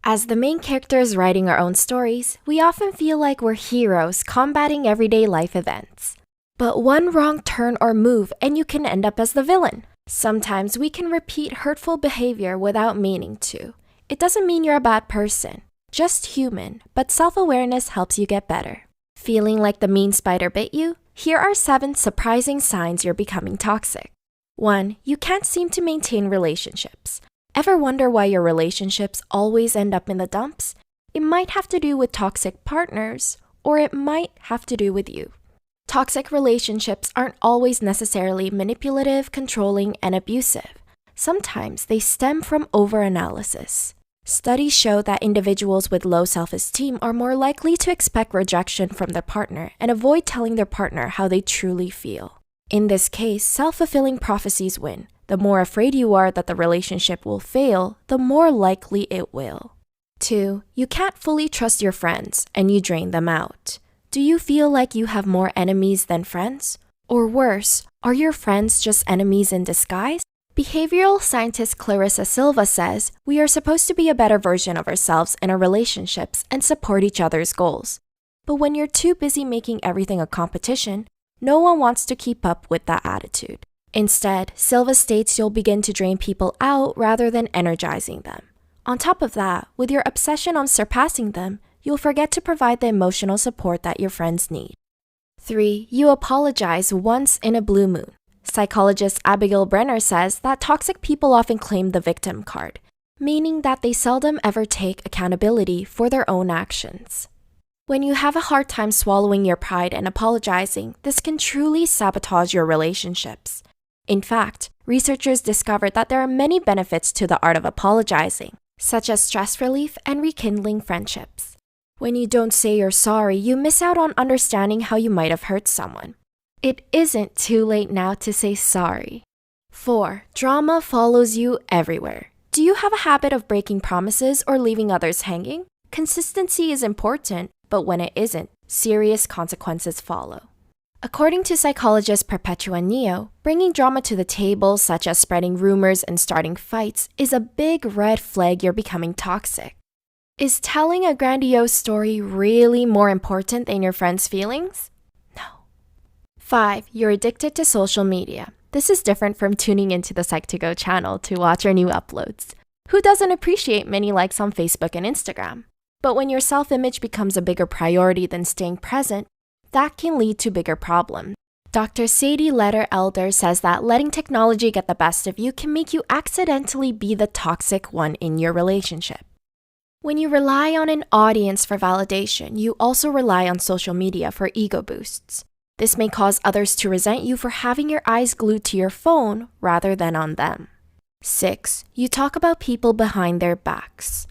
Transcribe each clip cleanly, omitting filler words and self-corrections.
As the main characters writing our own stories, we often feel like we're heroes combating everyday life events. But one wrong turn or move and you can end up as the villain. Sometimes we can repeat hurtful behavior without meaning to. It doesn't mean you're a bad person, just human, but self-awareness helps you get better. Feeling like the mean spider bit you? Here are 7 surprising signs you're becoming toxic. 1. You can't seem to maintain relationships. Ever wonder why your relationships always end up in the dumps? It might have to do with toxic partners, or it might have to do with you. Toxic relationships aren't always necessarily manipulative, controlling, and abusive. Sometimes they stem from overanalysis. Studies show that individuals with low self-esteem are more likely to expect rejection from their partner and avoid telling their partner how they truly feel. In this case, self-fulfilling prophecies win. The more afraid you are that the relationship will fail, the more likely it will. 2. You can't fully trust your friends, and you drain them out. Do you feel like you have more enemies than friends? Or worse, are your friends just enemies in disguise? Behavioral scientist Clarissa Silva says, we are supposed to be a better version of ourselves in our relationships and support each other's goals. But when you're too busy making everything a competition, no one wants to keep up with that attitude. Instead, Silva states you'll begin to drain people out rather than energizing them. On top of that, with your obsession on surpassing them, you'll forget to provide the emotional support that your friends need. 3. You apologize once in a blue moon. Psychologist Abigail Brenner says that toxic people often claim the victim card, meaning that they seldom ever take accountability for their own actions. When you have a hard time swallowing your pride and apologizing, this can truly sabotage your relationships. In fact, researchers discovered that there are many benefits to the art of apologizing, such as stress relief and rekindling friendships. When you don't say you're sorry, you miss out on understanding how you might have hurt someone. It isn't too late now to say sorry. 4. Drama follows you everywhere. Do you have a habit of breaking promises or leaving others hanging? Consistency is important, but when it isn't, serious consequences follow. According to psychologist Perpetua Neo, bringing drama to the table, such as spreading rumors and starting fights, is a big red flag you're becoming toxic. Is telling a grandiose story really more important than your friend's feelings? No. 5. You're addicted to social media. This is different from tuning into the Psych2Go channel to watch our new uploads. Who doesn't appreciate many likes on Facebook and Instagram? But when your self-image becomes a bigger priority than staying present, that can lead to bigger problems. Dr. Sadie Letter-Elder says that letting technology get the best of you can make you accidentally be the toxic one in your relationship. When you rely on an audience for validation, you also rely on social media for ego boosts. This may cause others to resent you for having your eyes glued to your phone rather than on them. 6. You talk about people behind their backs.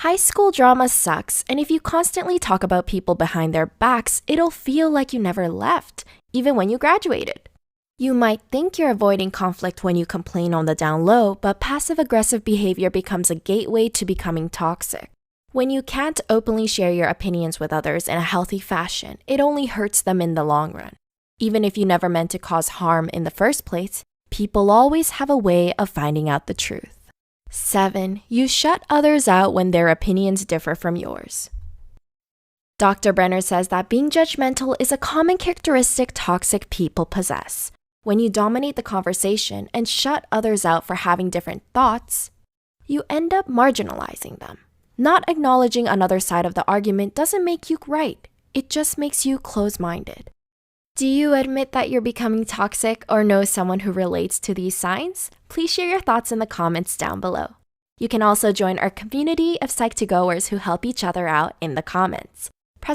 High school drama sucks, and if you constantly talk about people behind their backs, it'll feel like you never left, even when you graduated. You might think you're avoiding conflict when you complain on the down low, but passive-aggressive behavior becomes a gateway to becoming toxic. When you can't openly share your opinions with others in a healthy fashion, it only hurts them in the long run. Even if you never meant to cause harm in the first place, people always have a way of finding out the truth. 7. You shut others out when their opinions differ from yours. Dr. Brenner says that being judgmental is a common characteristic toxic people possess. When you dominate the conversation and shut others out for having different thoughts, you end up marginalizing them. Not acknowledging another side of the argument doesn't make you right. It just makes you close-minded. Do you admit that you're becoming toxic or know someone who relates to these signs? Please share your thoughts in the comments down below. You can also join our community of Psych2Goers who help each other out in the comments.